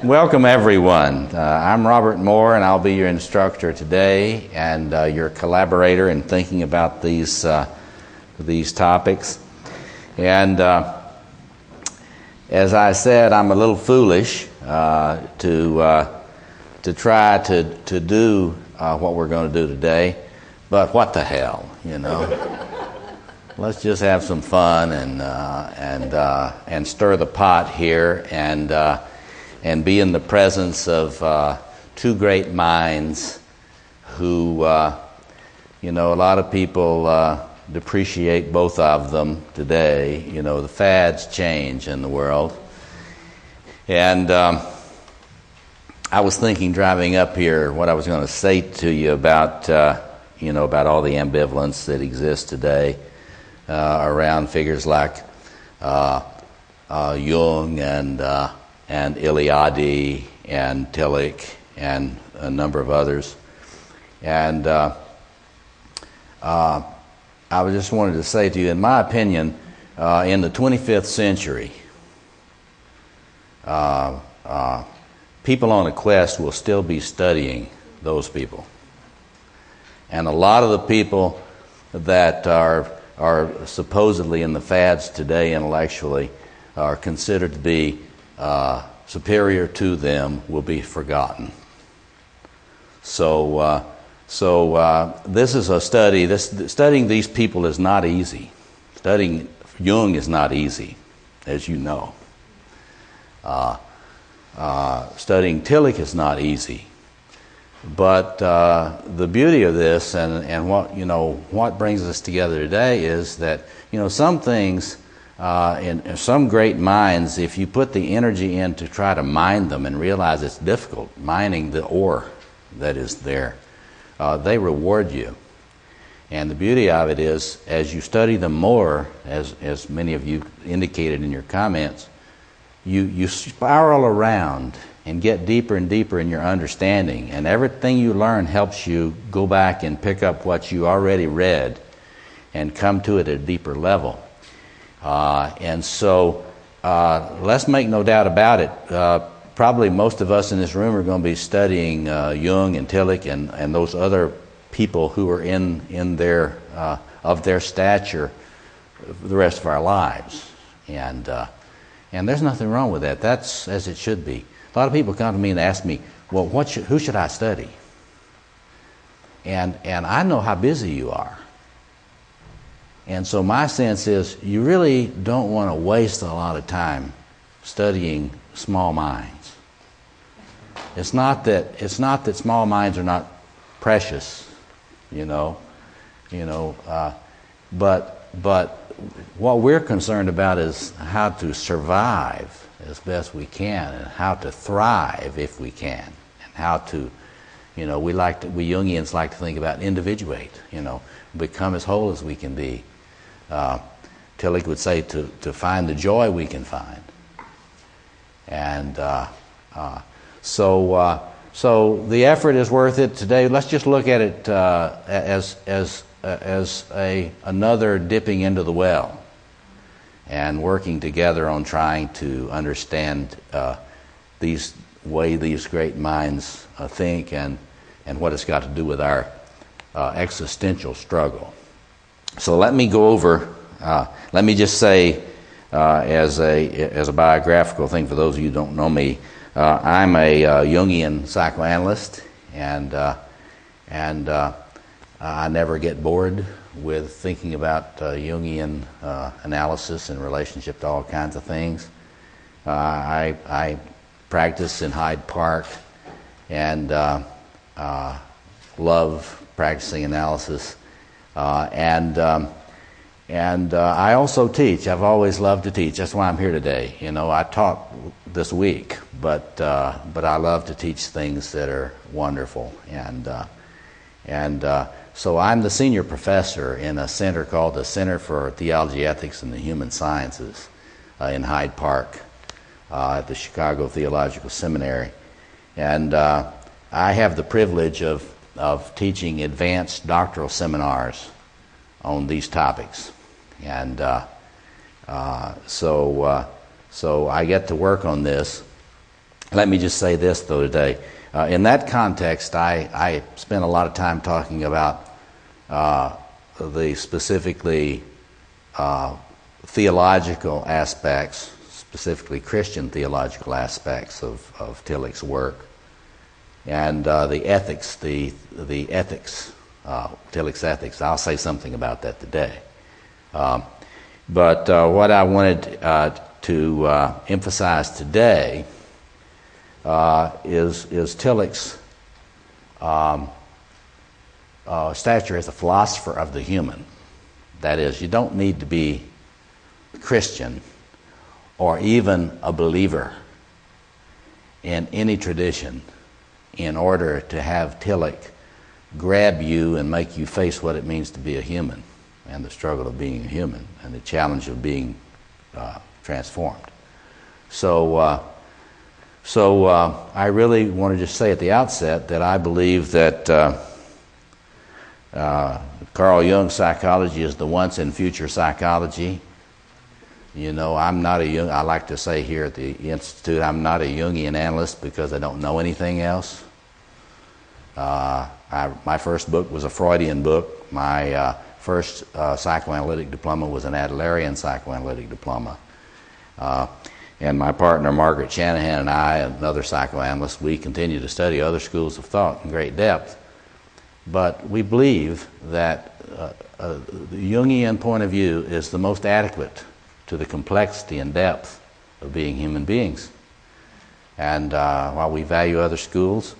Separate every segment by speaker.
Speaker 1: Welcome everyone. I'm Robert Moore and I'll be your instructor today and your collaborator in thinking about these topics. And as I said, I'm a little foolish to try to do what we're going to do today, but what the hell, you know? Let's just have some fun and stir the pot here and be in the presence of two great minds who, a lot of people depreciate both of them today. You know, the fads change in the world. And I was thinking driving up here what I was going to say to you about, about all the ambivalence that exists today around figures like Jung and Eliade and Tillich and a number of others. And I just wanted to say to you, in my opinion, in the 25th century, people on a quest will still be studying those people. And a lot of the people that are supposedly in the fads today intellectually are considered to be superior to them will be forgotten. So this is a study. Studying these people is not easy. Studying Jung is not easy, as you know. Studying Tillich is not easy. But the beauty of this and what brings us together today is that some things. In some great minds, if you put the energy in to try to mine them and realize it's difficult, mining the ore that is there, they reward you. And the beauty of it is, as you study them more, as many of you indicated in your comments, you spiral around and get deeper and deeper in your understanding. And everything you learn helps you go back and pick up what you already read and come to it at a deeper level. And so let's make no doubt about it. Probably most of us in this room are going to be studying Jung and Tillich and those other people who are in their of their stature for the rest of our lives. And there's nothing wrong with that. That's as it should be. A lot of people come to me and ask me, well, who should I study? And I know how busy you are. And so my sense is you really don't want to waste a lot of time studying small minds. It's not that small minds are not precious, but what we're concerned about is how to survive as best we can and how to thrive if we can, and how to, we Jungians like to think about individuate, become as whole as we can be. Tillich would say to find the joy we can find, and so the effort is worth it today. Let's just look at it as another dipping into the well, and working together on trying to understand these great minds think and what it's got to do with our existential struggle. So let me go over. Let me just say, as a biographical thing for those of you who don't know me, I'm a Jungian psychoanalyst, and I never get bored with thinking about Jungian analysis in relationship to all kinds of things. I practice in Hyde Park and love practicing analysis. And I also teach. I've always loved to teach. That's why I'm here today. I taught this week, but I love to teach things that are wonderful. And so I'm the senior professor in a center called the Center for Theology, Ethics, and the Human Sciences in Hyde Park at the Chicago Theological Seminary. And I have the privilege of teaching advanced doctoral seminars on these topics, and so I get to work on this Let me just say this, though, today. In that context, I spent a lot of time talking about the specifically theological aspects, specifically Christian theological aspects of Tillich's work, and the ethics, the ethics, Tillich's ethics. I'll say something about that today. But what I wanted to emphasize today is Tillich's stature as a philosopher of the human. That is, you don't need to be a Christian or even a believer in any tradition in order to have Tillich grab you and make you face what it means to be a human, and the struggle of being a human, and the challenge of being transformed. So I really want to just say at the outset that I believe that Carl Jung's psychology is the once and future psychology. You know, I'm not a Jung. I like to say here at the Institute, I'm not a Jungian analyst because I don't know anything else. My first book was a Freudian book. My first psychoanalytic diploma was an Adlerian psychoanalytic diploma. And my partner, Margaret Shanahan, and I, another psychoanalyst, we continue to study other schools of thought in great depth. But we believe that the Jungian point of view is the most adequate to the complexity and depth of being human beings. And while we value other schools,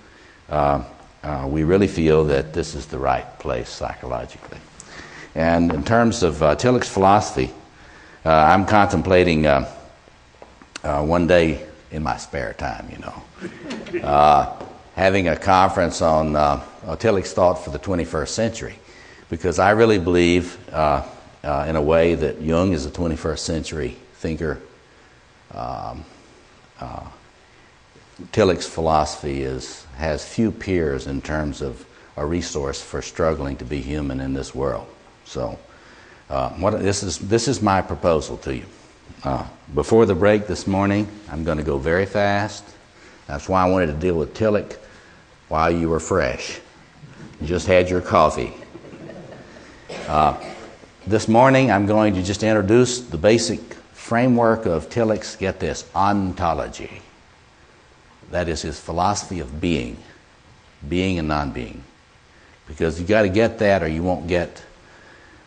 Speaker 1: we really feel that this is the right place psychologically. And in terms of Tillich's philosophy, I'm contemplating one day in my spare time, having a conference on Tillich's thought for the 21st century, because I really believe in a way that Jung is a 21st century thinker. Tillich's philosophy has few peers in terms of a resource for struggling to be human in this world. So this is my proposal to you. Before the break this morning, I'm going to go very fast. That's why I wanted to deal with Tillich while you were fresh. You just had your coffee. This morning, I'm going to just introduce the basic framework of Tillich's, get this, ontology. That is his philosophy of being and non-being. Because you've got to get that or you won't get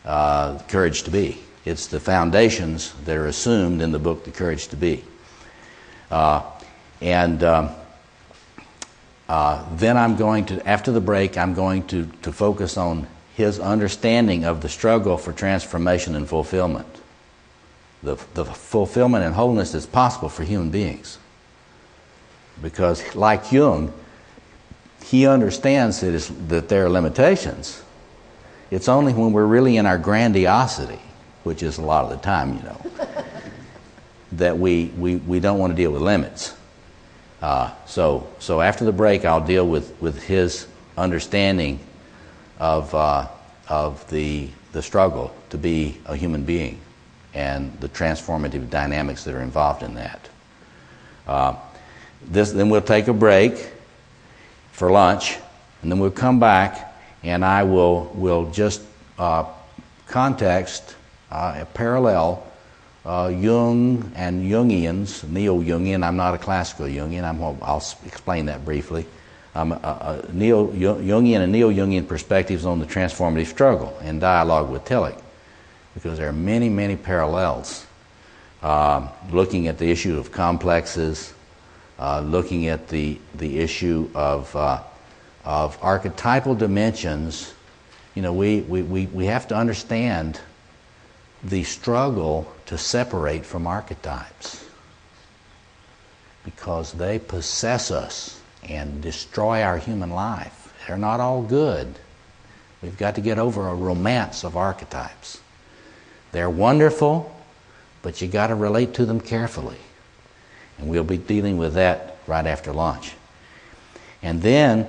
Speaker 1: Courage to Be. It's the foundations that are assumed in the book, The Courage to Be. Then I'm going to, after the break, I'm going to focus on his understanding of the struggle for transformation and fulfillment. The fulfillment and wholeness is possible for human beings. Because like Jung, he understands that there are limitations. It's only when we're really in our grandiosity, which is a lot of the time, that we don't want to deal with limits. So after the break, I'll deal with his understanding of the struggle to be a human being and the transformative dynamics that are involved in that. Then we'll take a break for lunch, and then we'll come back, and I will just context parallel Jung and Jungians, neo-Jungian. I'm not a classical Jungian. I'll explain that briefly. Jungian and neo-Jungian perspectives on the transformative struggle in dialogue with Tillich, because there are many, many parallels. Looking at the issue of complexes, looking at the issue of archetypal dimensions. We have to understand the struggle to separate from archetypes, because they possess us and destroy our human life. They're not all good. We've got to get over a romance of archetypes. They're wonderful, but you got to relate to them carefully. And we'll be dealing with that right after lunch. And then,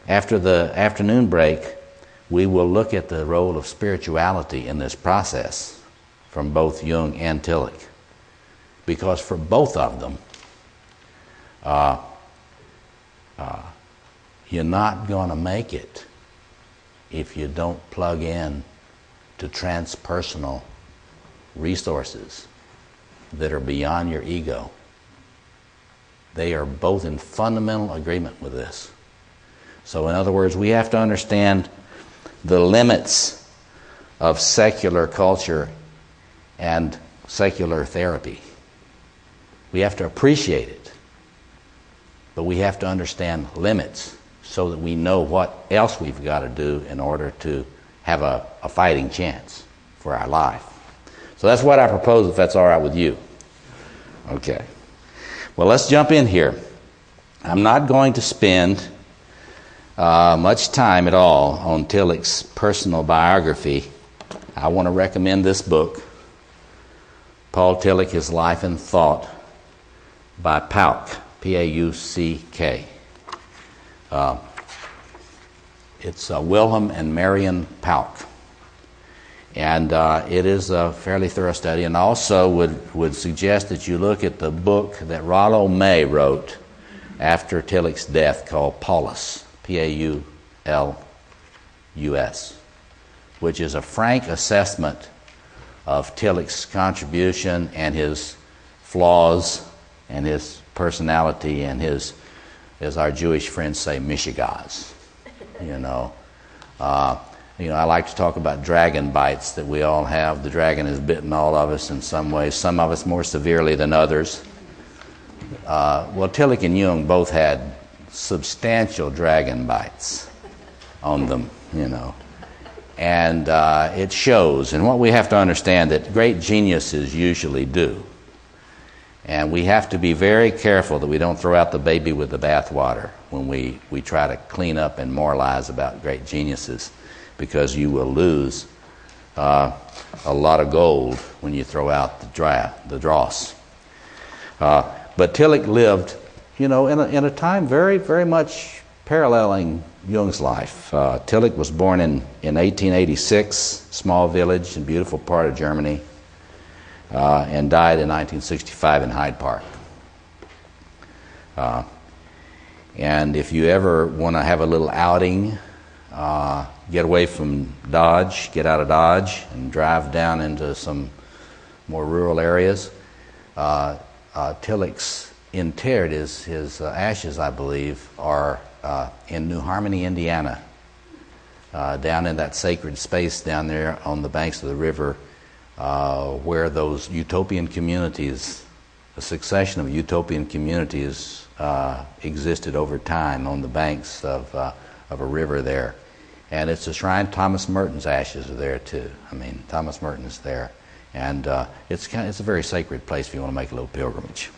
Speaker 1: after the afternoon break, we will look at the role of spirituality in this process from both Jung and Tillich. Because for both of them, you're not going to make it if you don't plug in to transpersonal resources that are beyond your ego. They are both in fundamental agreement with this. So in other words, we have to understand the limits of secular culture and secular therapy. We have to appreciate it, but we have to understand limits so that we know what else we've got to do in order to have a fighting chance for our life. So that's what I propose, if that's all right with you. Okay. Well, let's jump in here. I'm not going to spend much time at all on Tillich's personal biography. I want to recommend this book, Paul Tillich, His Life and Thought, by Pauck, P-A-U-C-K. It's Wilhelm and Marion Pauck. And it is a fairly thorough study, and also would suggest that you look at the book that Rollo May wrote after Tillich's death called Paulus, P-A-U-L-U-S, which is a frank assessment of Tillich's contribution and his flaws and his personality and his, as our Jewish friends say, mishigas. I like to talk about dragon bites that we all have. The dragon has bitten all of us in some ways, some of us more severely than others. Tillich and Jung both had substantial dragon bites on them, And it shows. And what we have to understand that great geniuses usually do. And we have to be very careful that we don't throw out the baby with the bathwater when we try to clean up and moralize about great geniuses, because you will lose a lot of gold when you throw out the dross. But Tillich lived, in a time very, very much paralleling Jung's life. Tillich was born in 1886, small village in beautiful part of Germany, and died in 1965 in Hyde Park. And if you ever want to have a little outing, get away from Dodge, get out of Dodge, and drive down into some more rural areas, Tillich's interred, his ashes, I believe, are in New Harmony, Indiana, down in that sacred space down there on the banks of the river, where those utopian communities, a succession of utopian communities existed over time on the banks of a river there. And it's a shrine. Thomas Merton's ashes are there too. Thomas Merton is there. And it's a very sacred place if you want to make a little pilgrimage.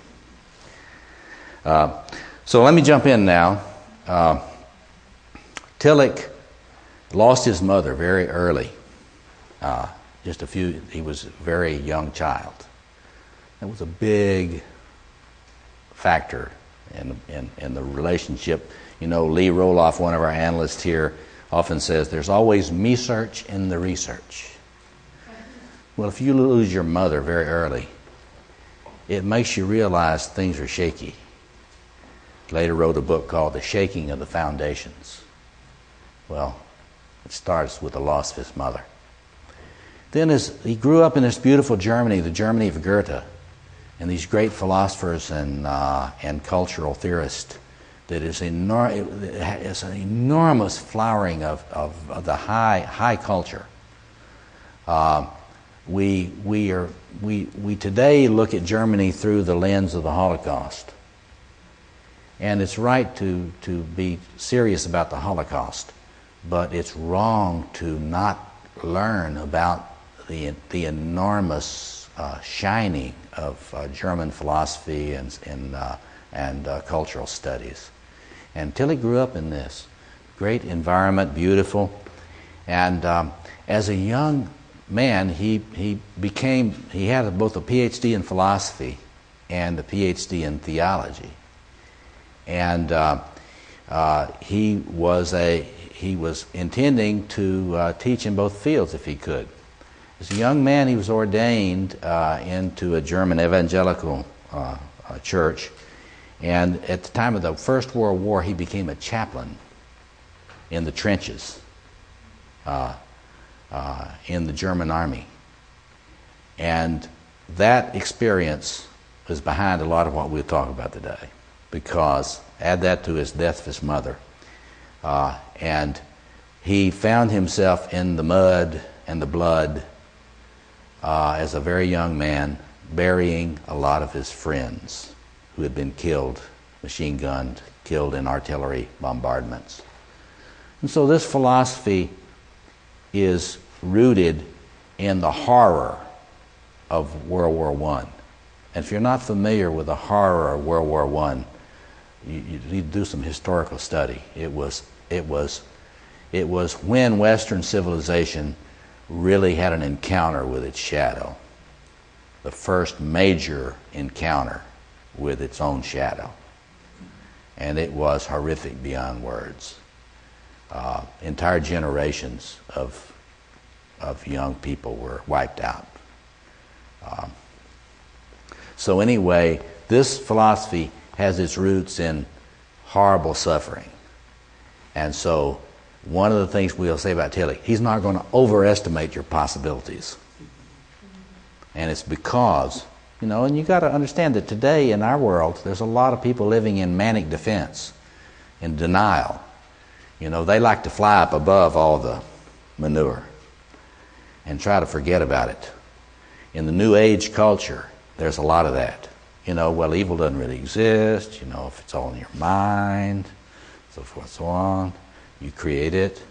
Speaker 1: So let me jump in now. Tillich lost his mother very early. He was a very young child. That was a big factor in the relationship. Lee Roloff, one of our analysts here, often says there's always me-search in the research. Well, if you lose your mother very early, it makes you realize things are shaky. Later wrote a book called The Shaking of the Foundations. Well, it starts with the loss of his mother. Then as he grew up in this beautiful Germany, the Germany of Goethe, and these great philosophers and cultural theorists, that is it's an enormous flowering of the high culture. We today look at Germany through the lens of the Holocaust, and it's right to be serious about the Holocaust, but it's wrong to not learn about the enormous shining of German philosophy and cultural studies. And Tillich grew up in this great environment, beautiful, and as a young man, he had both a PhD in philosophy and a PhD in theology, and he was intending to teach in both fields if he could. As a young man, he was ordained into a German evangelical church, and at the time of the First World War, he became a chaplain in the trenches in the German army. And that experience is behind a lot of what we'll talk about today, because add that to his death of his mother. And he found himself in the mud and the blood as a very young man, burying a lot of his friends who had been killed, machine gunned, killed in artillery bombardments. And so this philosophy is rooted in the horror of World War I. And if you're not familiar with the horror of World War I, you need to do some historical study. It was when Western civilization really had an encounter with its shadow, the first major encounter with its own shadow. And it was horrific beyond words. Entire generations of young people were wiped out. So anyway, this philosophy has its roots in horrible suffering. And so one of the things we'll say about Tillich, he's not going to overestimate your possibilities. And it's because, and you got to understand that today in our world, there's a lot of people living in manic defense, in denial. They like to fly up above all the manure and try to forget about it. In the New Age culture, there's a lot of that. Well, evil doesn't really exist, if it's all in your mind, so forth, so on. You create it.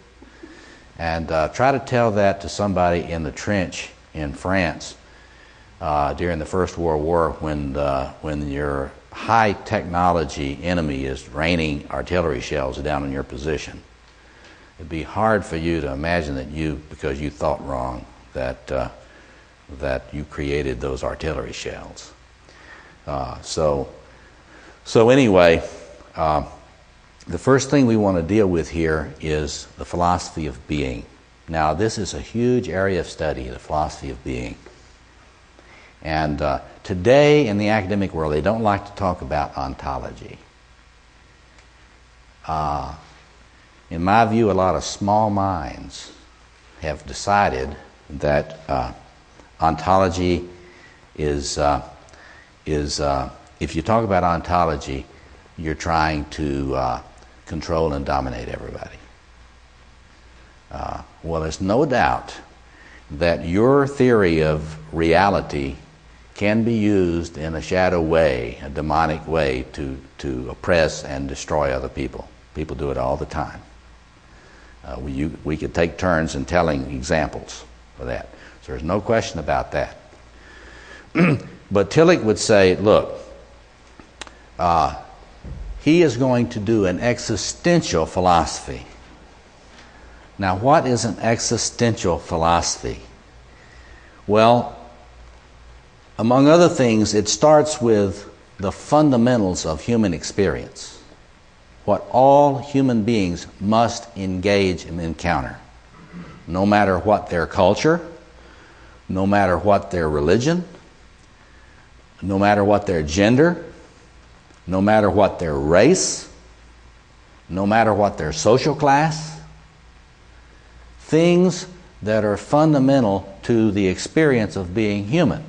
Speaker 1: And try to tell that to somebody in the trench in France during the First World War when your high technology enemy is raining artillery shells down on your position. It'd be hard for you to imagine that because you thought wrong, that you created those artillery shells. So anyway, the first thing we want to deal with here is the philosophy of being. Now, this is a huge area of study, the philosophy of being. And today in the academic world, they don't like to talk about ontology. In my view, a lot of small minds have decided that ontology is if you talk about ontology, you're trying to control and dominate everybody. Well, there's no doubt that your theory of reality can be used in a shadow way, a demonic way, to oppress and destroy other people. People do it all the time. We could take turns in telling examples of that. So there's no question about that. But Tillich would say, look, he is going to do an existential philosophy. Now, what is an existential philosophy? Well, among other things, it starts with the fundamentals of human experience, what all human beings must engage and encounter, no matter what their culture, no matter what their religion, no matter what their gender, no matter what their race, no matter what their social class. Things that are fundamental to the experience of being human.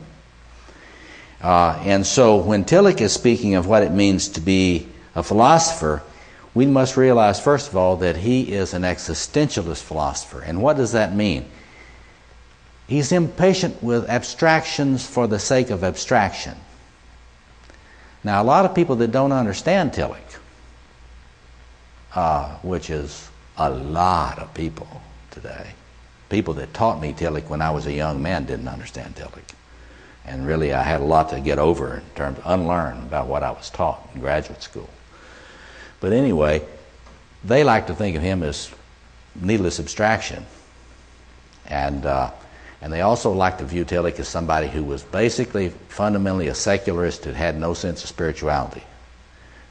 Speaker 1: And so when Tillich is speaking of what it means to be a philosopher, we must realize, first of all, that he is an existentialist philosopher. And what does that mean? He's impatient with abstractions for the sake of abstraction. Now, a lot of people that don't understand Tillich, which is a lot of people today, people that taught me Tillich when I was a young man didn't understand Tillich. And really, I had a lot to get over in terms of unlearn about what I was taught in graduate school. But anyway, they like to think of him as needless abstraction. And they also like to view Tillich as somebody who was basically fundamentally a secularist who had no sense of spirituality,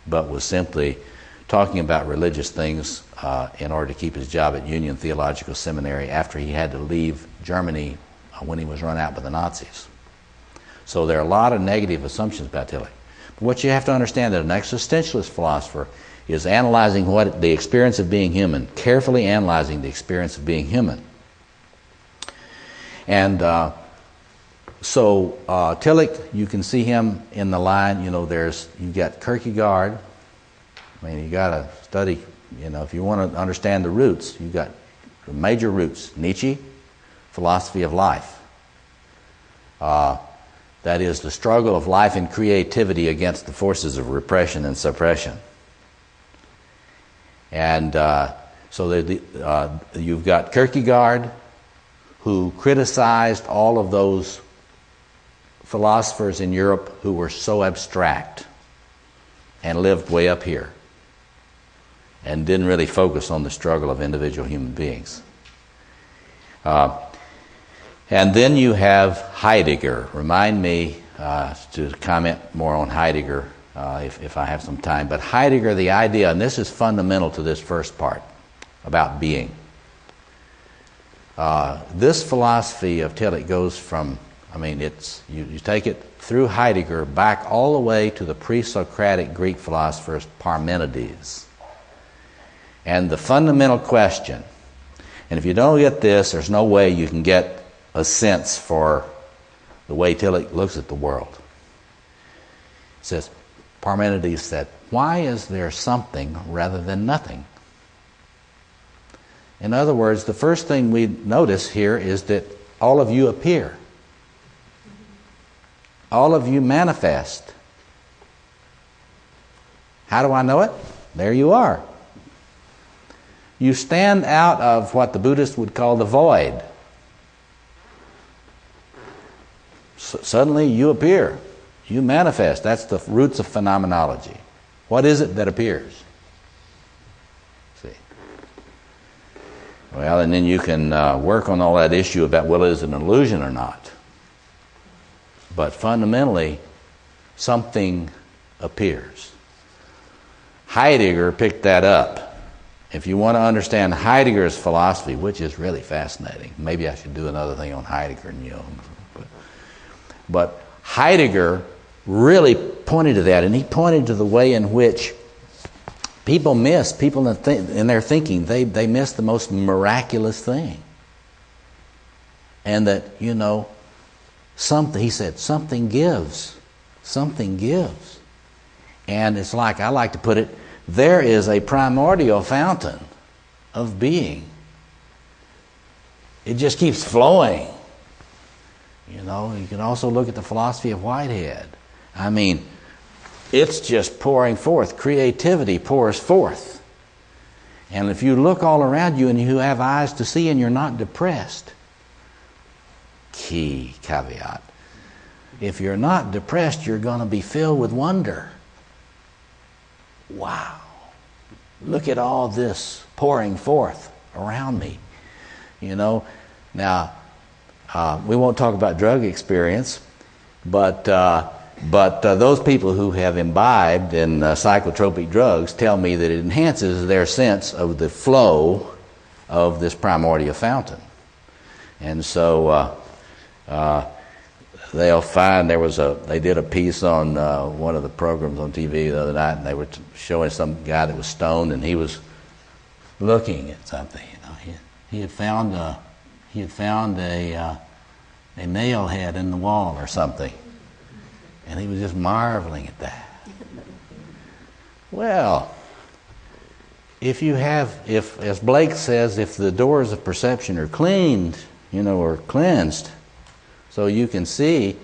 Speaker 1: but was simply talking about religious things in order to keep his job at Union Theological Seminary after he had to leave Germany when he was run out by the Nazis. So there are a lot of negative assumptions about Tillich. But what you have to understand that an existentialist philosopher is analyzing the experience of being human, carefully analyzing the experience of being human. And so Tillich, you can see him in the line. You got Kierkegaard. I mean, you got to study. If you want to understand the roots, you got the major roots. Nietzsche, philosophy of life. That is the struggle of life and creativity against the forces of repression and suppression. And so you've got Kierkegaard, who criticized all of those philosophers in Europe who were so abstract and lived way up here and didn't really focus on the struggle of individual human beings. And then you have Heidegger. Remind me to comment more on Heidegger if I have some time. But Heidegger, the idea, and this is fundamental to this first part about being. This philosophy of Tillich goes from, you take it through Heidegger back all the way to the pre-Socratic Greek philosophers Parmenides. And the fundamental question, and if you don't get this, there's no way you can get a sense for the way Tillich looks at the world. It says, Parmenides said, why is there something rather than nothing? In other words, the first thing we notice here is that all of you appear. All of you manifest. How do I know it? There you are. You stand out of what the Buddhists would call the void. Suddenly you appear. You manifest. That's the roots of phenomenology. What is it that appears? See. Well, and then you can work on all that issue about, well, is it an illusion or not? But fundamentally, something appears. Heidegger picked that up. If you want to understand Heidegger's philosophy, which is really fascinating, maybe I should do another thing on Heidegger and Jung. But Heidegger really pointed to that, and he pointed to the way in which people in their thinking, they miss the most miraculous thing. And that, he said, something gives. Something gives. And it's like, I like to put it, there is a primordial fountain of being. It just keeps flowing. You can also look at the philosophy of Whitehead. It's just pouring forth. Creativity pours forth. And if you look all around you and you have eyes to see and you're not depressed, key caveat, if you're not depressed, you're going to be filled with wonder. Wow. Look at all this pouring forth around me. Now, we won't talk about drug experience, but those people who have imbibed in psychotropic drugs tell me that it enhances their sense of the flow of this primordial fountain. And so they'll find they did a piece on one of the programs on TV the other night, and they were showing some guy that was stoned, and he was looking at something. He had found a nail head in the wall or something, and he was just marveling at that. Well, if as Blake says, if the doors of perception are cleaned, or cleansed, so you can see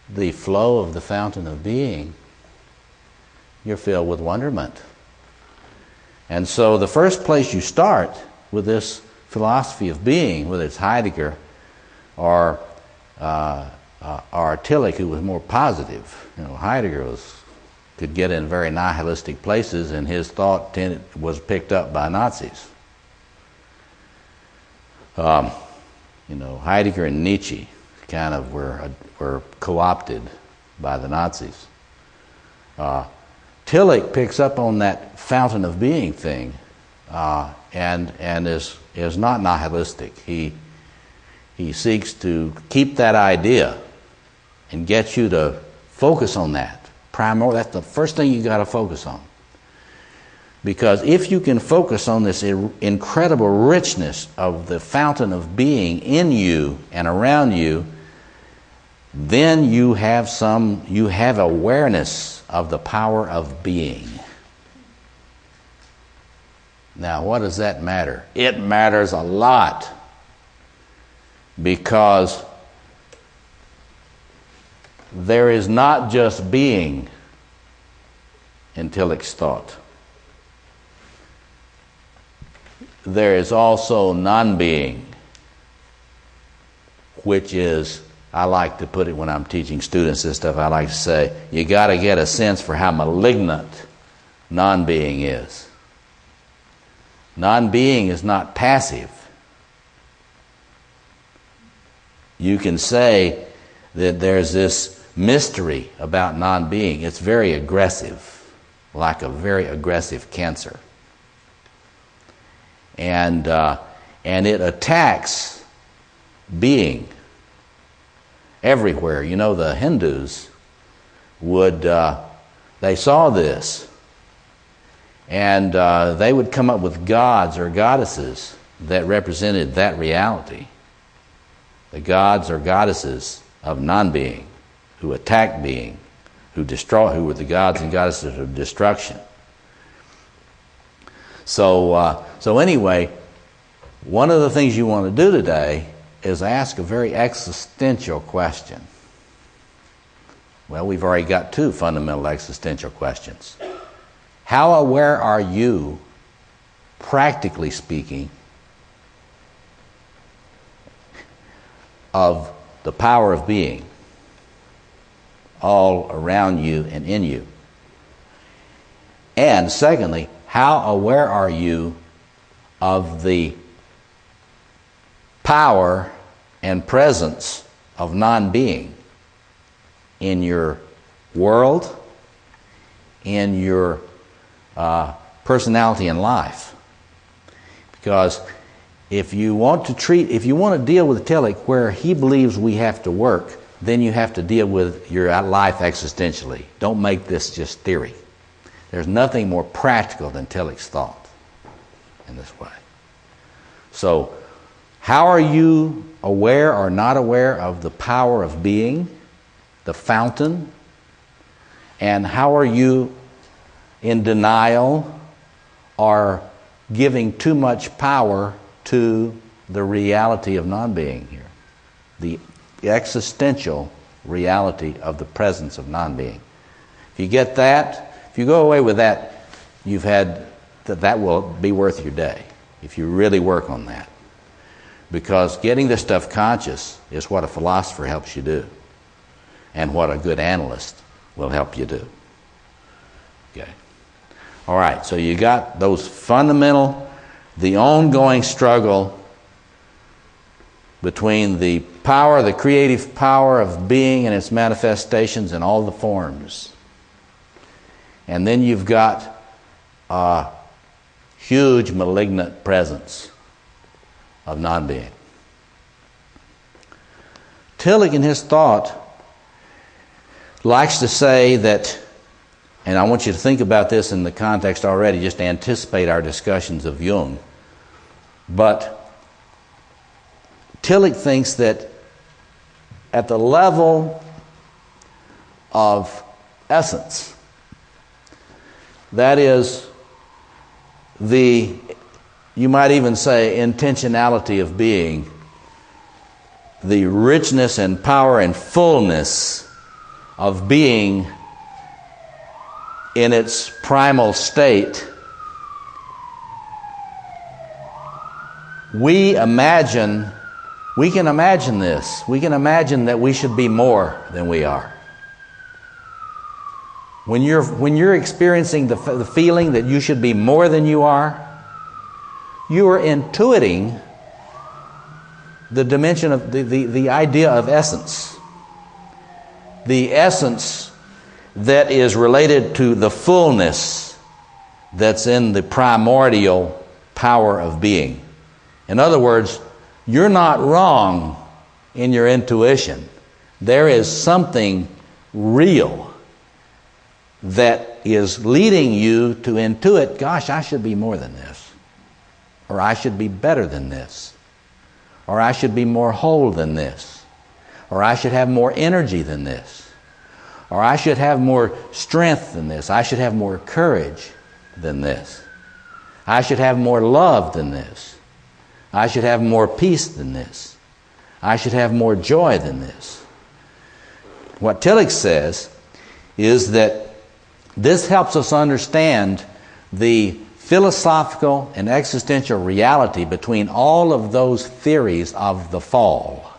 Speaker 1: the flow of the fountain of being, you're filled with wonderment. And so the first place you start with this philosophy of being, whether it's Heidegger or Tillich, who was more positive. Heidegger could get in very nihilistic places, and his thought was picked up by Nazis. Heidegger and Nietzsche kind of were co-opted by the Nazis. Tillich picks up on that fountain of being thing, and is not nihilistic. He seeks to keep that idea and get you to focus on that. That's the first thing you got to focus on. Because if you can focus on this incredible richness of the fountain of being in you and around you, then you have awareness of the power of being. Now, what does that matter? It matters a lot, because there is not just being in Tillich's thought. There is also non-being, which is, I like to put it when I'm teaching students this stuff, I like to say, you got to get a sense for how malignant non-being is. Non-being is not passive. You can say that there's this mystery about non-being. It's very aggressive, like a very aggressive cancer. And it attacks being everywhere. You know, the Hindus they saw this, and they would come up with gods or goddesses that represented that reality. The gods or goddesses of non-being, who attack being, who were the gods and goddesses of destruction. So anyway, one of the things you want to do today is ask a very existential question. Well, we've already got two fundamental existential questions. How aware are you, practically speaking, of the power of being all around you and in you? And secondly, how aware are you of the power and presence of non-being in your world, in your personality and life? Because if you want to deal with Tillich where he believes we have to work, then you have to deal with your life existentially. Don't make this just theory. There's nothing more practical than Tillich's thought in this way. So, how are you aware or not aware of the power of being, the fountain? And how are you in denial or giving too much power to the reality of non-being here? The existential reality of the presence of non-being. If you get that, if you go away with that, that will be worth your day if you really work on that. Because getting this stuff conscious is what a philosopher helps you do, and what a good analyst will help you do. Okay. All right, so you got those fundamental, the ongoing struggle between the power, the creative power of being and its manifestations in all the forms. And then you've got a huge malignant presence of non-being. Tillich in his thought likes to say that, and I want you to think about this in the context already, just to anticipate our discussions of Jung, but Tillich thinks that at the level of essence, that is you might even say intentionality of being, the richness and power and fullness of being in its primal state, we can imagine this. We can imagine that we should be more than we are. When you're experiencing the feeling that you should be more than you are intuiting the dimension of the idea of essence. The essence that is related to the fullness that's in the primordial power of being. In other words, you're not wrong in your intuition. There is something real that is leading you to intuit, gosh, I should be more than this. Or I should be better than this. Or I should be more whole than this. Or I should have more energy than this. Or I should have more strength than this. I should have more courage than this. I should have more love than this. I should have more peace than this. I should have more joy than this. What Tillich says is that this helps us understand the philosophical and existential reality between all of those theories of the fall,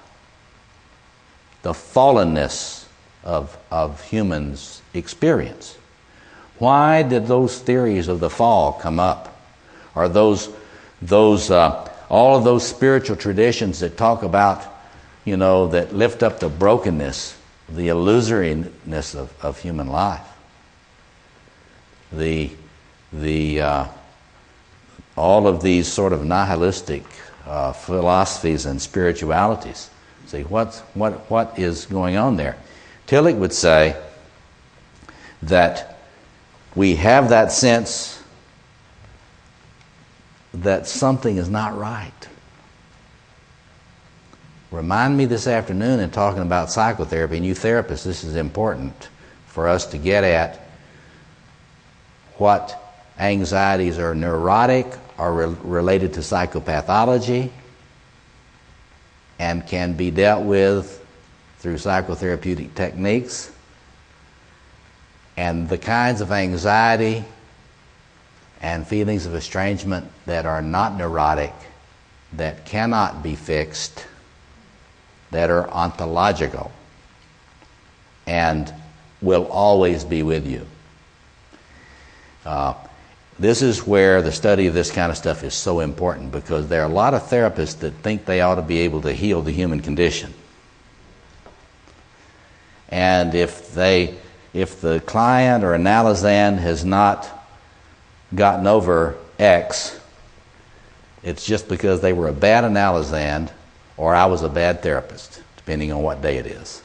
Speaker 1: the fallenness of humans' experience. Why did those theories of the fall come up? Or all of those spiritual traditions that talk about, that lift up the brokenness, the illusoriness of human life, all of these sort of nihilistic philosophies and spiritualities. See, what is going on there? Tillich would say that we have that sense that something is not right. Remind me this afternoon in talking about psychotherapy, and you therapists, this is important for us to get at what anxieties are neurotic, are related to psychopathology, and can be dealt with through psychotherapeutic techniques, and the kinds of anxiety and feelings of estrangement that are not neurotic, that cannot be fixed, that are ontological, and will always be with you. This is where the study of this kind of stuff is so important, because there are a lot of therapists that think they ought to be able to heal the human condition. And if the client or analysand has not gotten over X, it's just because they were a bad analysand or I was a bad therapist, depending on what day it is.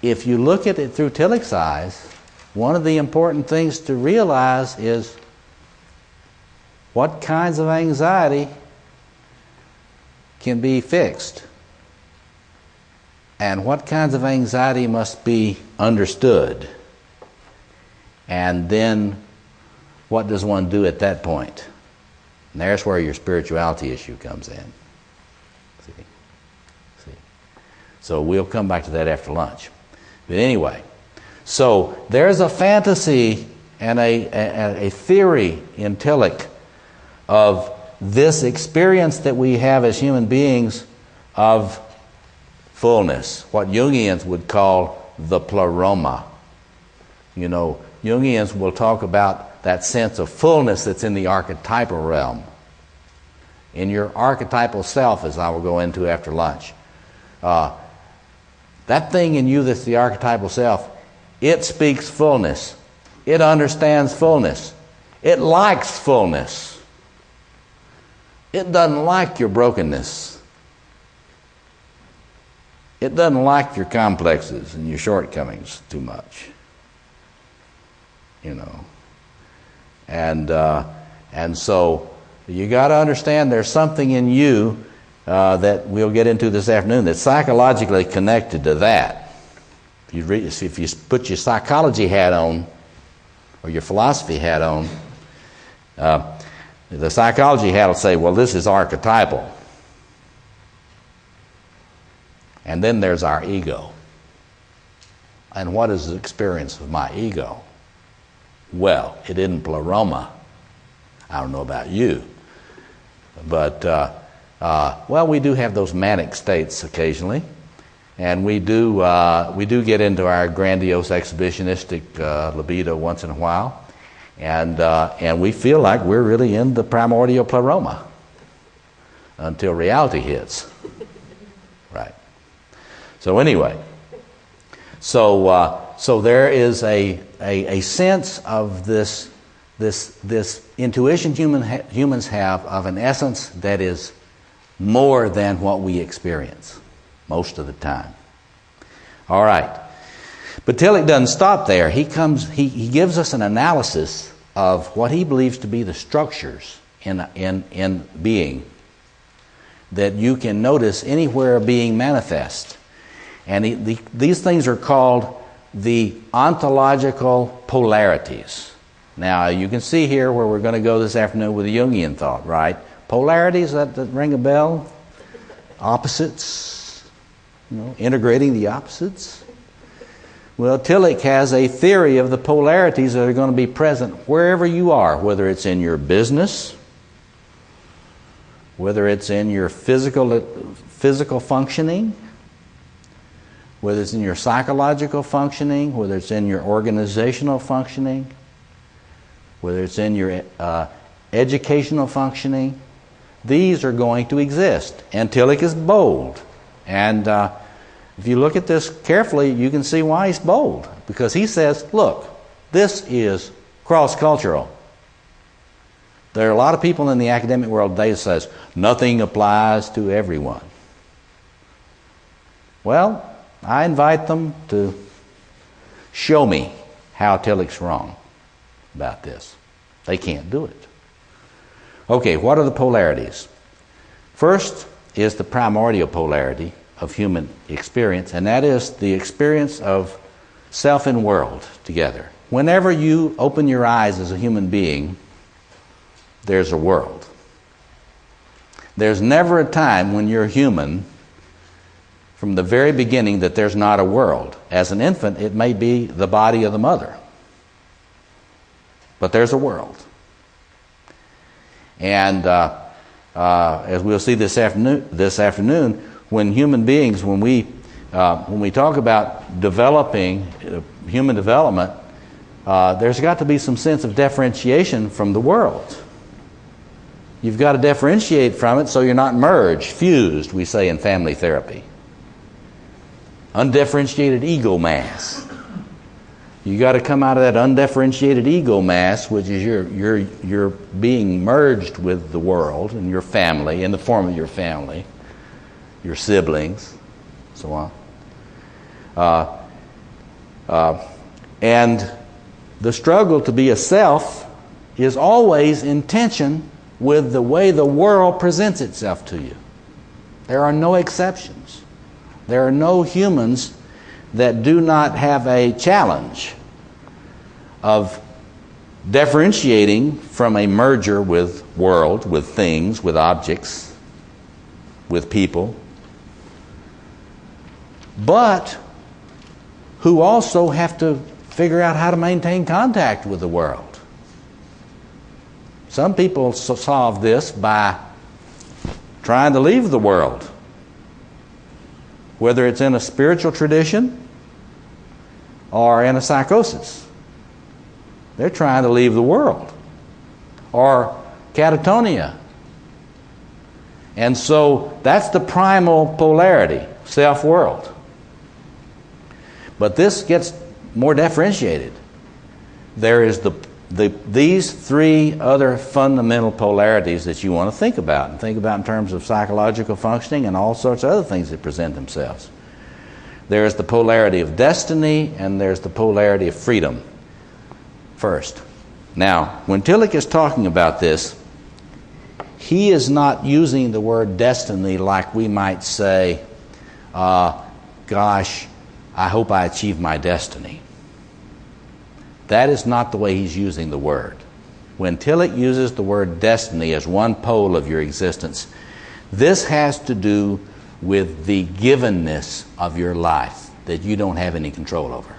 Speaker 1: If you look at it through Tillich's eyes, one of the important things to realize is what kinds of anxiety can be fixed and what kinds of anxiety must be understood. And then what does one do at that point? And there's where your spirituality issue comes in. See? So we'll come back to that after lunch. But anyway, so there's a fantasy and a theory in Tillich of this experience that we have as human beings of fullness, what Jungians would call the pleroma. Jungians will talk about that sense of fullness that's in the archetypal realm. In your archetypal self, as I will go into after lunch. That thing in you that's the archetypal self, it speaks fullness. It understands fullness. It likes fullness. It doesn't like your brokenness. It doesn't like your complexes and your shortcomings too much. And so you got to understand there's something in you that we'll get into this afternoon that's psychologically connected to that. If you put your psychology hat on or your philosophy hat on, the psychology hat will say, well, this is archetypal. And then there's our ego. And what is the experience of my ego? Well, it isn't pleroma. I don't know about you. But, we do have those manic states occasionally. And we do get into our grandiose exhibitionistic libido once in a while. And we feel like we're really in the primordial pleroma until reality hits. Right. So anyway, so there is a sense of this intuition humans have of an essence that is more than what we experience most of the time. All right. But Tillich doesn't stop there. He gives us an analysis of what he believes to be the structures in being that you can notice anywhere being manifest. And these things are called the ontological polarities. Now, you can see here where we're going to go this afternoon with the Jungian thought, right? Polarities, that ring a bell? Opposites, integrating the opposites. Well, Tillich has a theory of the polarities that are going to be present wherever you are, whether it's in your business, whether it's in your physical functioning, whether it's in your psychological functioning, whether it's in your organizational functioning, whether it's in your educational functioning. These are going to exist. And Tillich is bold. And if you look at this carefully, you can see why he's bold. Because he says, look, this is cross-cultural. There are a lot of people in the academic world today that says, nothing applies to everyone. Well, I invite them to show me how Tillich's wrong about this. They can't do it. Okay, what are the polarities? First is the primordial polarity of human experience, and that is the experience of self and world together. Whenever you open your eyes as a human being, there's a world. There's never a time when you're human from the very beginning that there's not a world. As an infant, it may be the body of the mother, but there's a world. And as we'll see this afternoon, when human beings, when we talk about developing human development, there's got to be some sense of differentiation from the world. You've got to differentiate from it so you're not merged, fused, we say in family therapy. Undifferentiated ego mass. You got to come out of that undifferentiated ego mass, which is you're being merged with the world and your family, in the form of your family, your siblings, so on. And the struggle to be a self is always in tension with the way the world presents itself to you. There are no exceptions. There are no humans that do not have a challenge of differentiating from a merger with world, with things, with objects, with people, but who also have to figure out how to maintain contact with the world. Some people solve this by trying to leave the world, whether it's in a spiritual tradition or in a psychosis. They're trying to leave the world, or catatonia. And so that's the primal polarity, self-world. But this gets more differentiated. There is these three other fundamental polarities that you want to think about, and think about in terms of psychological functioning and all sorts of other things that present themselves. There's the polarity of destiny, and there's the polarity of freedom. First. Now, when Tillich is talking about this, he is not using the word destiny like we might say, gosh, I hope I achieve my destiny. That is not the way he's using the word. When Tillich uses the word destiny as one pole of your existence, this has to do with the givenness of your life that you don't have any control over.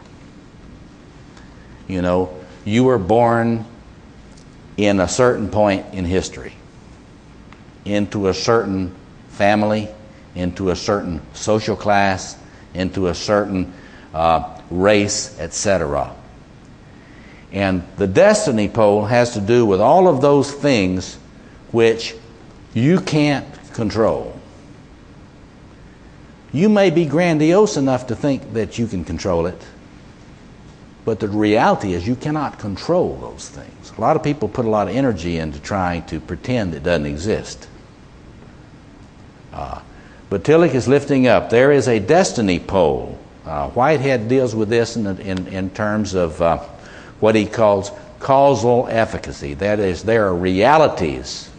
Speaker 1: You know, you were born in a certain point in history, into a certain family, into a certain social class, into a certain race, etc. And the destiny pole has to do with all of those things which you can't control. You may be grandiose enough to think that you can control it, but the reality is you cannot control those things. A lot of people put a lot of energy into trying to pretend it doesn't exist. But Tillich is lifting up. There is a destiny pole, Whitehead deals with this in terms of what he calls causal efficacy. That is, there are realities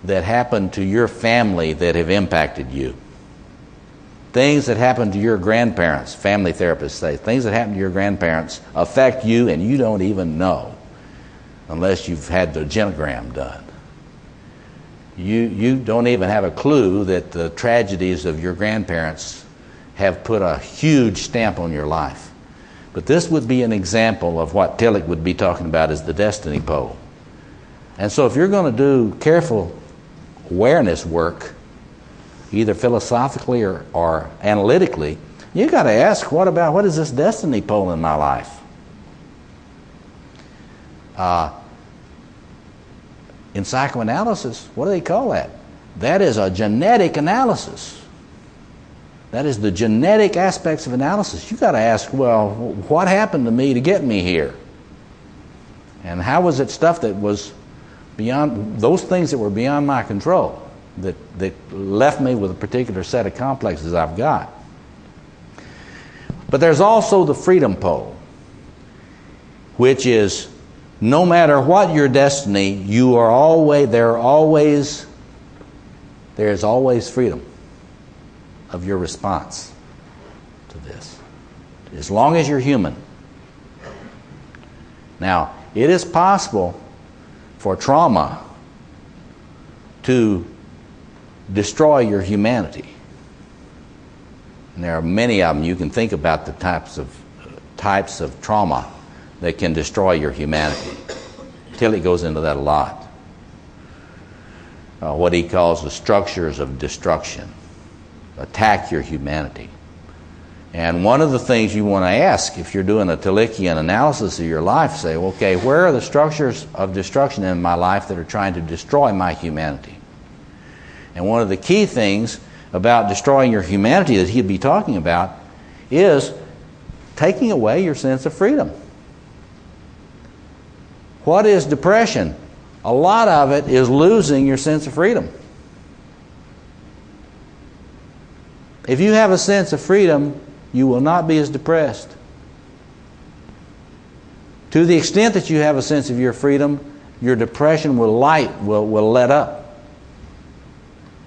Speaker 1: that happen to your family that have impacted you. Things that happen to your grandparents, family therapists say, things that happen to your grandparents affect you and you don't even know unless you've had the genogram done. You don't even have a clue that the tragedies of your grandparents have put a huge stamp on your life. But this would be an example of what Tillich would be talking about as the destiny pole. And so if you're going to do careful awareness work, either philosophically or analytically, you got to ask, what is this destiny pole in my life? In psychoanalysis, what do they call that? That is a genetic analysis. That is the genetic aspects of analysis. You got to ask, well, what happened to me to get me here? And how was it stuff that was beyond, those things that were beyond my control, that left me with a particular set of complexes I've got? But there's also the freedom pole, which is no matter what your destiny, there is always freedom of your response to this, as long as you're human. Now, it is possible for trauma to destroy your humanity. And there are many of them. You can think about the types of trauma that can destroy your humanity. Tillich goes into that a lot. What he calls the structures of destruction. Attack your humanity. And one of the things you want to ask if you're doing a Tillichian analysis of your life, say, okay, where are the structures of destruction in my life that are trying to destroy my humanity? And one of the key things about destroying your humanity that he'd be talking about is taking away your sense of freedom. What is depression? A lot of it is losing your sense of freedom. If you have a sense of freedom, you will not be as depressed. To the extent that you have a sense of your freedom, your depression will let up.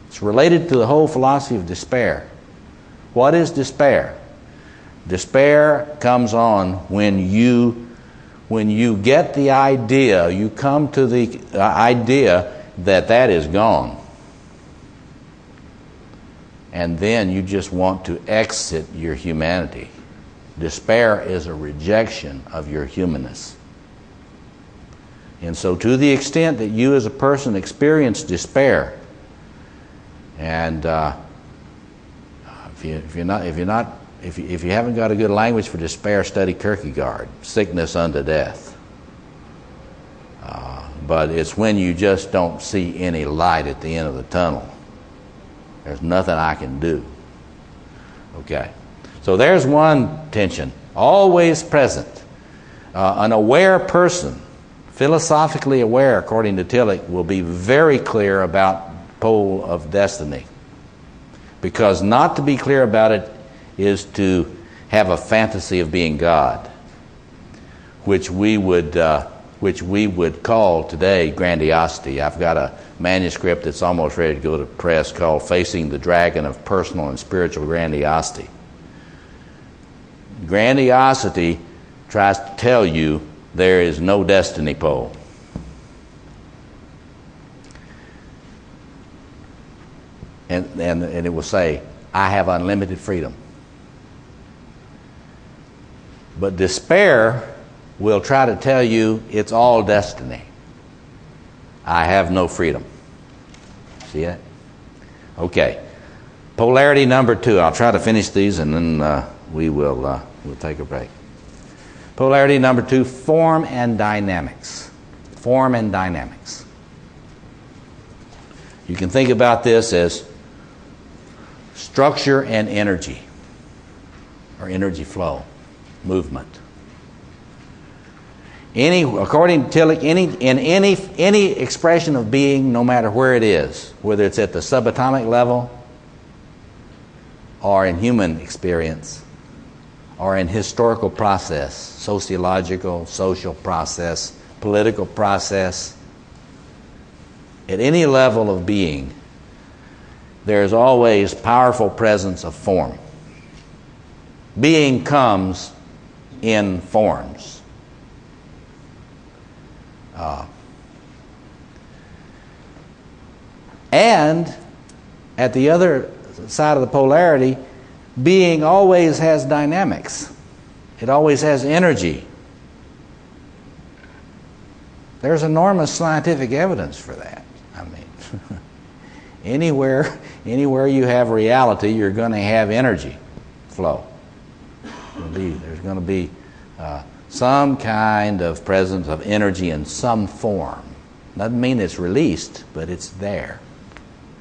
Speaker 1: It's related to the whole philosophy of despair. What is despair? Despair comes on when you get the idea, you come to the idea that is gone. And then you just want to exit your humanity. Despair is a rejection of your humanness. And so to the extent that you as a person experience despair, and if you haven't got a good language for despair, study Kierkegaard, Sickness Unto Death. But it's when you just don't see any light at the end of the tunnel. There's nothing I can do. Okay. So there's one tension, always present. An aware person, philosophically aware, according to Tillich, will be very clear about pole of destiny. Because not to be clear about it is to have a fantasy of being God, which we would call today grandiosity. I've got a manuscript that's almost ready to go to press called Facing the Dragon of Personal and Spiritual Grandiosity. Grandiosity tries to tell you there is no destiny pole. And it will say, I have unlimited freedom. But despair will try to tell you it's all destiny. I have no freedom. See that? Okay. Polarity number 2. I'll try to finish these and then we'll take a break. Polarity number 2, form and dynamics. Form and dynamics. You can think about this as structure and energy, or energy flow, movement. According to Tillich, any expression of being, no matter where it is, whether it's at the subatomic level or in human experience, or in historical process, sociological, social process, political process. At any level of being, there is always powerful presence of form. Being comes in forms. And at the other side of the polarity, being always has dynamics. It always has energy. There's enormous scientific evidence for that. I mean, anywhere you have reality, you're going to have energy flow. There's going to be some kind of presence of energy in some form. Doesn't mean it's released, but it's there.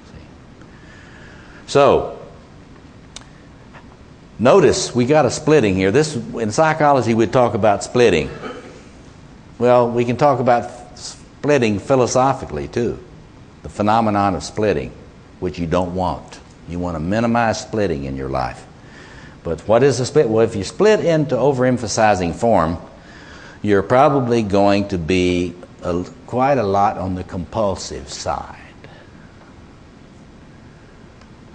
Speaker 1: See? So, notice we got a splitting here. This, in psychology, we talk about splitting. Well, we can talk about splitting philosophically too. The phenomenon of splitting, which you don't want. You want to minimize splitting in your life. But what is a split? Well, if you split into overemphasizing form, you're probably going to be quite a lot on the compulsive side.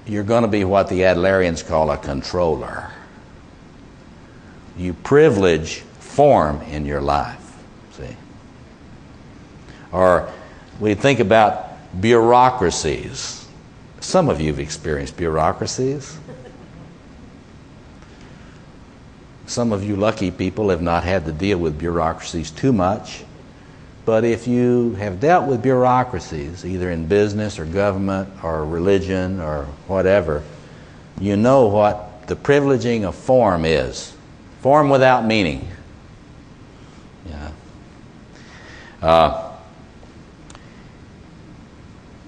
Speaker 1: You're going to be what the Adlerians call a controller. You privilege form in your life, see? Or we think about bureaucracies. Some of you have experienced bureaucracies. Some of you lucky people have not had to deal with bureaucracies too much. But if you have dealt with bureaucracies, either in business or government or religion or whatever, you know what the privileging of form is. Form without meaning. Yeah.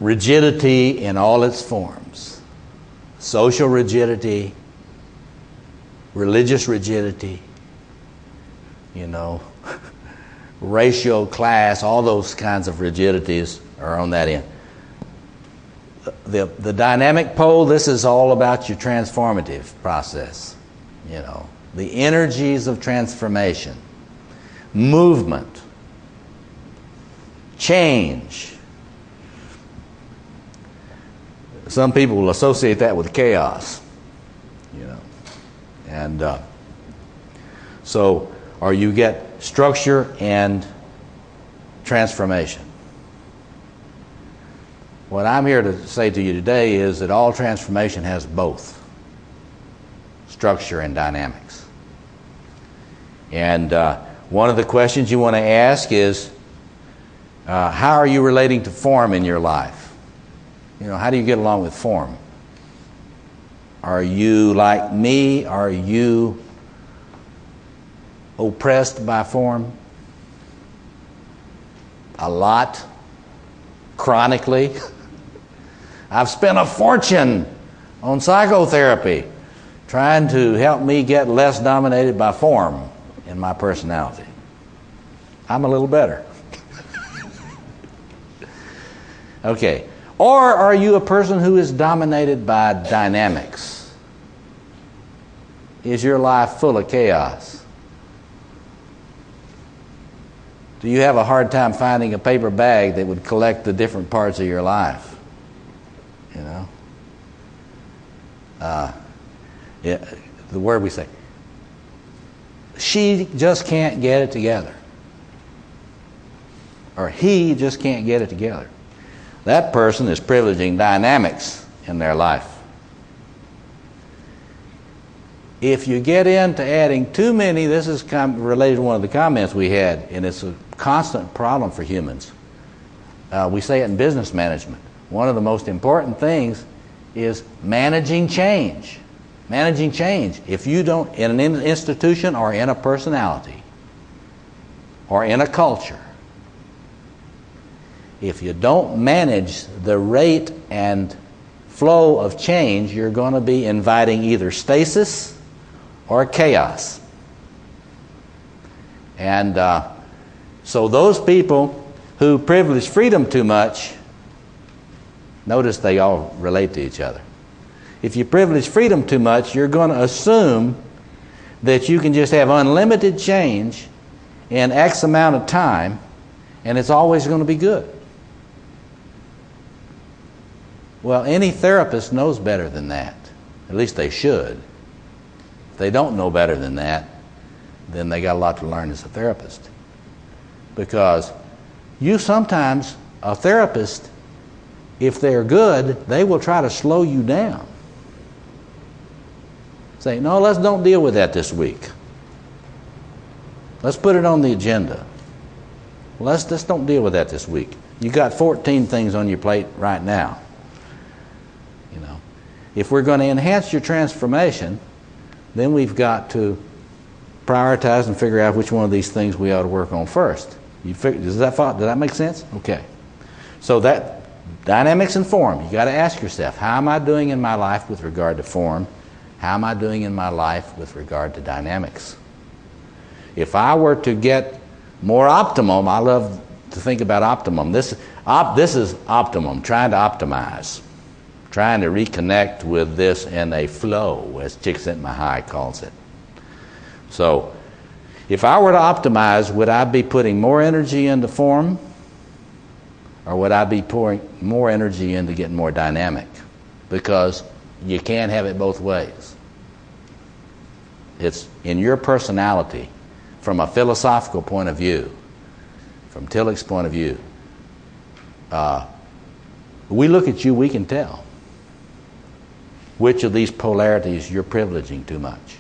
Speaker 1: Rigidity in all its forms. Social rigidity, religious rigidity, racial, class, all those kinds of rigidities are on that end. The dynamic pole, this is all about your transformative process. The energies of transformation, movement, change. Some people will associate that with chaos, and or you get structure and transformation. What I'm here to say to you today is that all transformation has both structure and dynamics. And one of the questions you want to ask is, how are you relating to form in your life? How do you get along with form? Are you like me? Are you oppressed by form? A lot? Chronically? I've spent a fortune on psychotherapy trying to help me get less dominated by form in my personality. I'm a little better. Okay. Or are you a person who is dominated by dynamics? Is your life full of chaos? Do you have a hard time finding a paper bag that would collect the different parts of your life? The word we say, she just can't get it together. Or he just can't get it together. That person is privileging dynamics in their life. If you get into adding too many, this is related to one of the comments we had, and it's a constant problem for humans. We say it in business management. One of the most important things is managing change. Managing change. If you don't, in an institution or in a personality or in a culture, if you don't manage the rate and flow of change, you're going to be inviting either stasis or chaos. And so those people who privilege freedom too much, notice they all relate to each other. If you privilege freedom too much, you're going to assume that you can just have unlimited change in X amount of time, and it's always going to be good. Well, any therapist knows better than that. At least they should. If they don't know better than that, then they got a lot to learn as a therapist. Because you sometimes, a therapist, if they're good, they will try to slow you down. Say, no, let's don't deal with that this week. Let's put it on the agenda. Let's just don't deal with that this week. You got 14 things on your plate right now. You know, if we're going to enhance your transformation, then we've got to prioritize and figure out which one of these things we ought to work on first. Does that make sense? Okay. So that dynamics and form. You got to ask yourself, how am I doing in my life with regard to form? How am I doing in my life with regard to dynamics? If I were to get more optimum, I love to think about optimum. This is optimum, trying to optimize, trying to reconnect with this in a flow, as Csikszentmihalyi calls it. So, if I were to optimize, would I be putting more energy into form, or would I be pouring more energy into getting more dynamic? Because you can't have it both ways. It's in your personality, from a philosophical point of view, from Tillich's point of view. We look at you, we can tell which of these polarities you're privileging too much.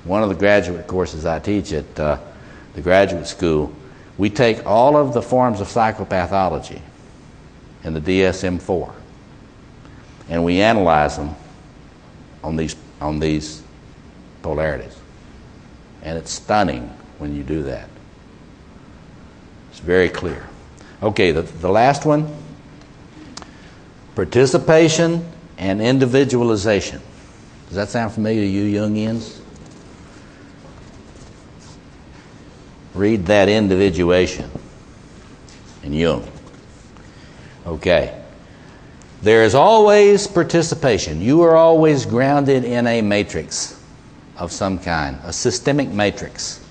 Speaker 1: One of the graduate courses I teach at the graduate school, we take all of the forms of psychopathology in the DSM-4, and we analyze them on these polarities. And it's stunning when you do that. It's very clear. Okay, the last one, participation and individualization. Does that sound familiar to you Jungians? Read that individuation in Jung. Okay. There is always participation. You are always grounded in a matrix of some kind, a systemic matrix.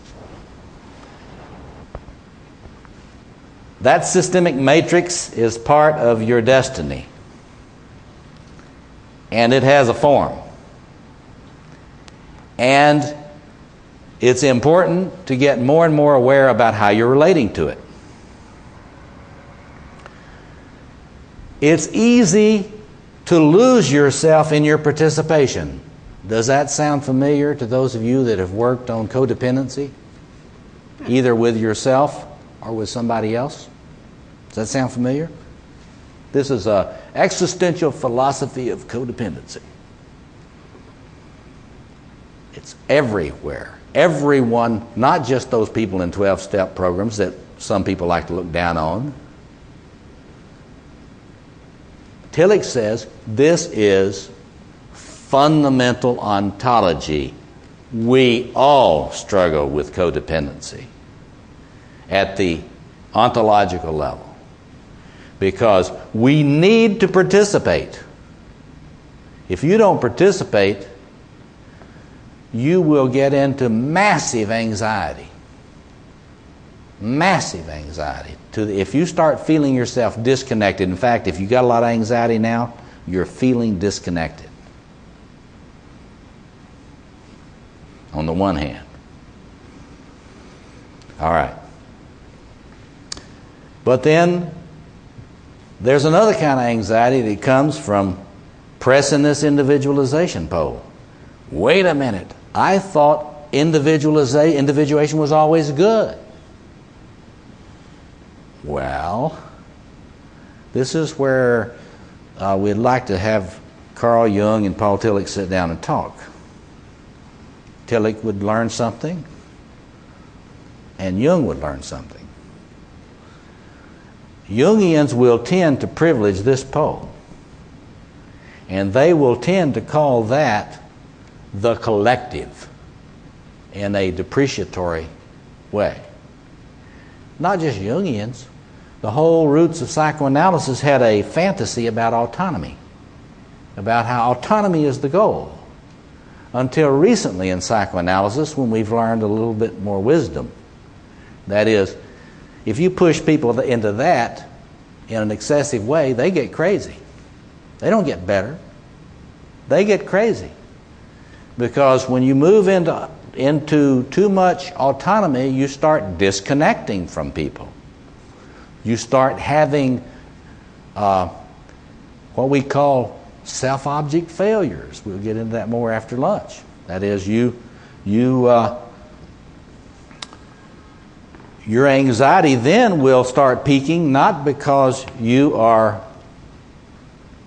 Speaker 1: That systemic matrix is part of your destiny. And it has a form. And it's important to get more and more aware about how you're relating to it. It's easy to lose yourself in your participation. Does that sound familiar to those of you that have worked on codependency, either with yourself or with somebody else? Does that sound familiar? This is an existential philosophy of codependency. It's everywhere. Everyone, not just those people in 12-step programs that some people like to look down on. Tillich says this is fundamental ontology. We all struggle with codependency at the ontological level because we need to participate. If you don't participate, you will get into massive anxiety. Massive anxiety. If you start feeling yourself disconnected, in fact, if you got a lot of anxiety now, you're feeling disconnected. On the one hand. All right. But then there's another kind of anxiety that comes from pressing this individualization pole. Wait a minute. I thought individuation was always good. Well, this is where we'd like to have Carl Jung and Paul Tillich sit down and talk. Tillich would learn something, and Jung would learn something. Jungians will tend to privilege this pole, and they will tend to call that the collective in a depreciatory way. Not just Jungians. The whole roots of psychoanalysis had a fantasy about autonomy, about how autonomy is the goal. until recently in psychoanalysis when we've learned a little bit more wisdom. That is, if you push people into that in an excessive way, they get crazy. They don't get better. They get crazy. Because when you move into too much autonomy, you start disconnecting from people. You start having what we call self-object failures. We'll get into that more after lunch. That is, your anxiety then will start peaking, not because you are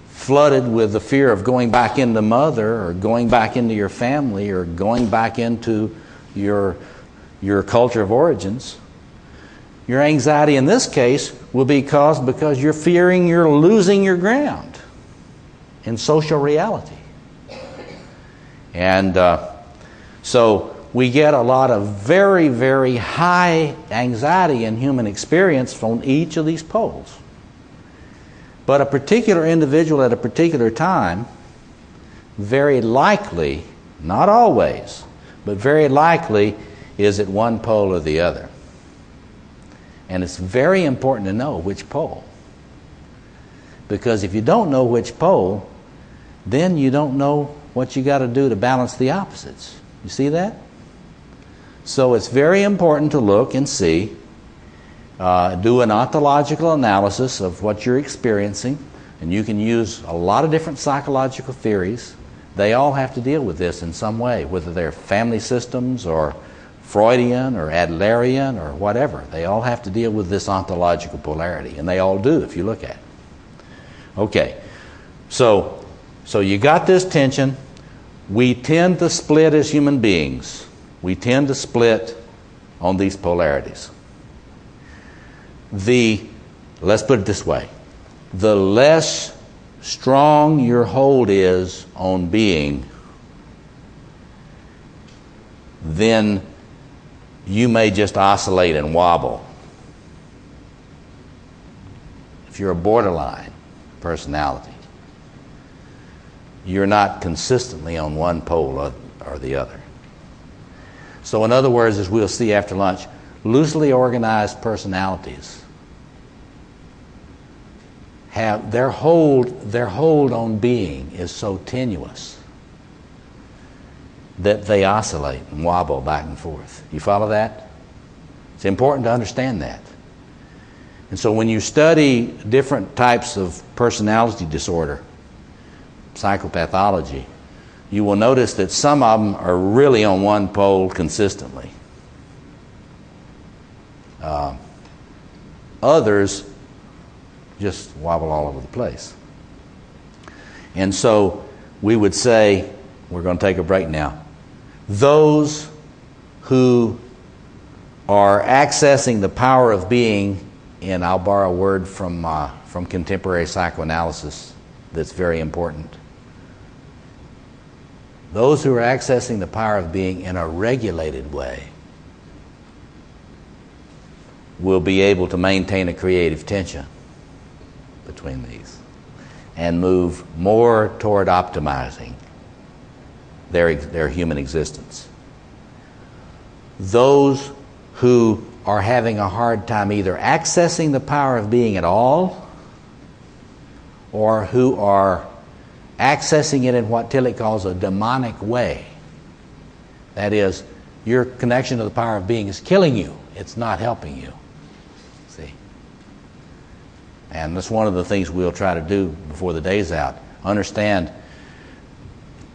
Speaker 1: flooded with the fear of going back into mother or going back into your family or going back into your culture of origins. Your anxiety in this case will be caused because you're fearing you're losing your ground in social reality. And so we get a lot of very, very high anxiety in human experience from each of these poles. But a particular individual at a particular time, very likely, not always, but very likely is at one pole or the other. And it's very important to know which pole. Because if you don't know which pole, then you don't know what you got to do to balance the opposites. You see that? So it's very important to look and see, do an ontological analysis of what you're experiencing, and you can use a lot of different psychological theories. They all have to deal with this in some way, whether they're family systems or Freudian or Adlerian or whatever. They all have to deal with this ontological polarity, and they all do if you look at it. Okay, so you got this tension. We tend to split as human beings. We tend to split on these polarities. Let's put it this way. The less strong your hold is on being, then you may just oscillate and wobble. If you're a borderline personality, you're not consistently on one pole or the other. So in other words, as we'll see after lunch, loosely organized personalities have their hold on being is so tenuous that they oscillate and wobble back and forth. You follow that? It's important to understand that. And so when you study different types of personality disorder, psychopathology, you will notice that some of them are really on one pole consistently. Others just wobble all over the place. And so we would say, we're going to take a break now, those who are accessing the power of being, and I'll borrow a word from contemporary psychoanalysis that's very important. Those who are accessing the power of being in a regulated way will be able to maintain a creative tension between these and move more toward optimizing their human existence. Those who are having a hard time either accessing the power of being at all, or who are accessing it in what Tillich calls a demonic way. That is, your connection to the power of being is killing you. It's not helping you. See? And that's one of the things we'll try to do before the day's out. Understand,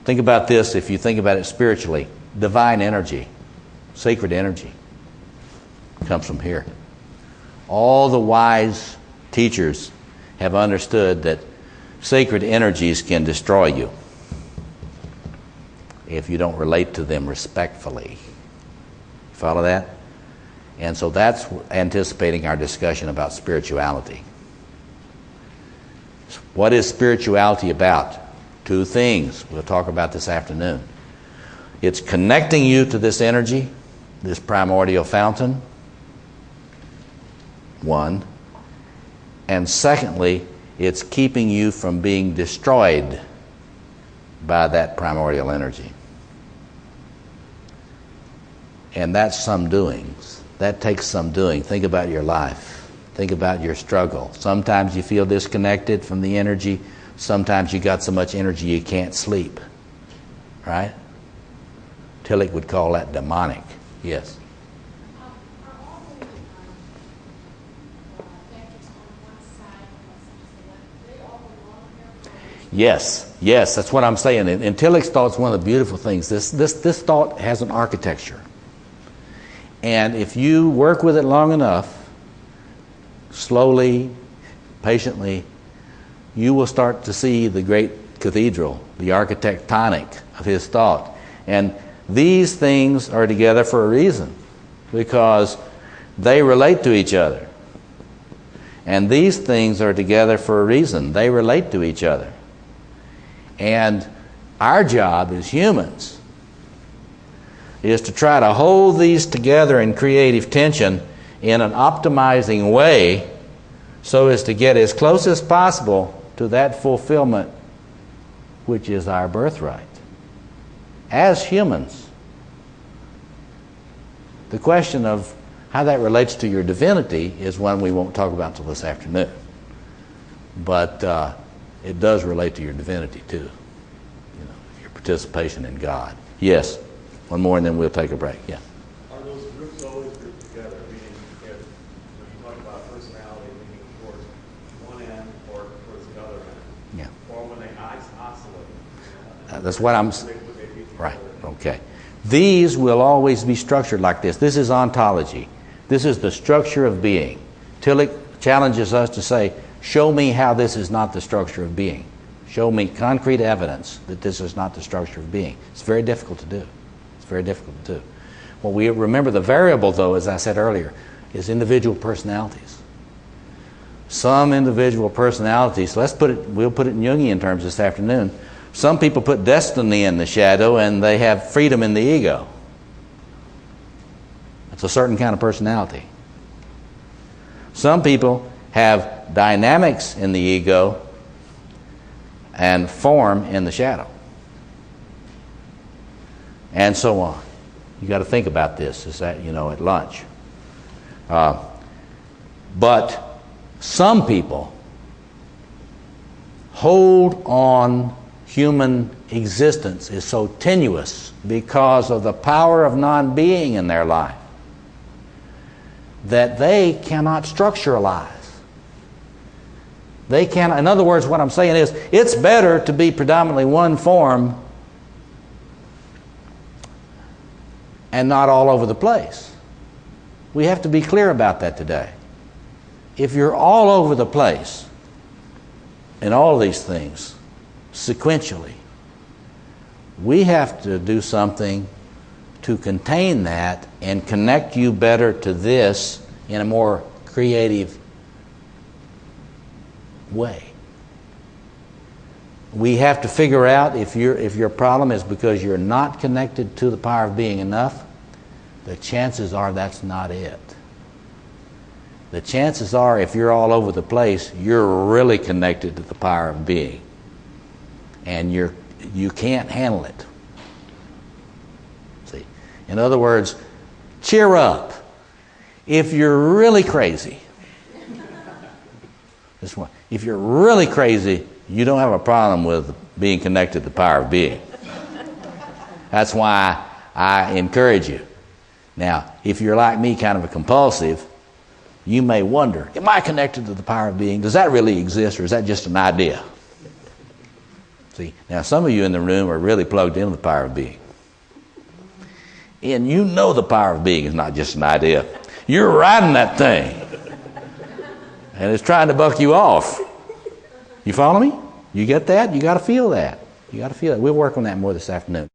Speaker 1: think about this if you think about it spiritually. Divine energy, sacred energy, comes from here. All the wise teachers have understood that sacred energies can destroy you if you don't relate to them respectfully. Follow that? And so that's anticipating our discussion about spirituality. What is spirituality about? Two things we'll talk about this afternoon. It's connecting you to this energy, this primordial fountain, one. And secondly, it's keeping you from being destroyed by that primordial energy. And that's some doings. That takes some doing. Think about your life. Think about your struggle. Sometimes you feel disconnected from the energy. Sometimes you got so much energy you can't sleep. Right? Tillich would call that demonic. Yes. Yes, that's what I'm saying. And Tillich's thought is one of the beautiful things. This thought has an architecture. And if you work with it long enough, slowly, patiently, you will start to see the great cathedral, the architectonic of his thought. And these things are together for a reason, because they relate to each other. And these things are together for a reason. They relate to each other. And our job as humans is to try to hold these together in creative tension in an optimizing way so as to get as close as possible to that fulfillment which is our birthright. As humans, the question of how that relates to your divinity is one we won't talk about until this afternoon. But it does relate to your divinity too, your participation in God. Yes, one more and then we'll take a break. Yeah.
Speaker 2: Are those groups always grouped together? Meaning, if when you talk about personality leaning towards one end or towards the other end,
Speaker 1: Yeah.
Speaker 2: or when they oscillate?
Speaker 1: That's what I'm.
Speaker 2: Would they be
Speaker 1: Right. Okay. These will always be structured like this. This is ontology. This is the structure of being. Tillich challenges us to say, show me how this is not the structure of being. Show me concrete evidence that this is not the structure of being. It's very difficult to do. It's very difficult to do. Well, we remember the variable, though, as I said earlier, is individual personalities. Some individual personalities, we'll put it in Jungian terms this afternoon. Some people put destiny in the shadow and they have freedom in the ego. It's a certain kind of personality. Some people have dynamics in the ego and form in the shadow. And so on. You got to think about this, is that, at lunch. But some people hold on human existence is so tenuous because of the power of non-being in their life that they cannot structuralize. They cannot. In other words, what I'm saying is, it's better to be predominantly one form and not all over the place. We have to be clear about that today. If you're all over the place in all these things, sequentially, we have to do something to contain that and connect you better to this in a more creative way. We have to figure out if your problem is because you're not connected to the power of being enough, the chances are that's not it. The chances are, if you're all over the place, you're really connected to the power of being. And you can't handle it. See? In other words, cheer up. If you're really crazy, this one, if you're really crazy, you don't have a problem with being connected to the power of being. That's why I encourage you. Now, if you're like me, kind of a compulsive, you may wonder, am I connected to the power of being? Does that really exist, or is that just an idea? See, now some of you in the room are really plugged into the power of being. And you know the power of being is not just an idea. You're riding that thing. And it's trying to buck you off. You follow me? You get that? You got to feel that. You got to feel it. We'll work on that more this afternoon.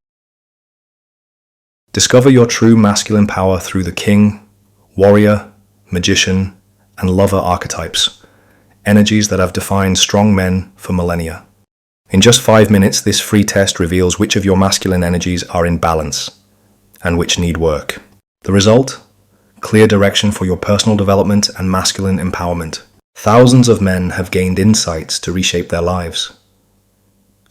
Speaker 3: Discover your true masculine power through the king, warrior, magician, and lover archetypes, energies that have defined strong men for millennia. In just 5 minutes, this free test reveals which of your masculine energies are in balance and which need work. The result? Clear direction for your personal development and masculine empowerment. Thousands of men have gained insights to reshape their lives.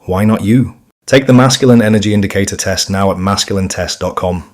Speaker 3: Why not you? Take the Masculine Energy Indicator test now at masculinetest.com.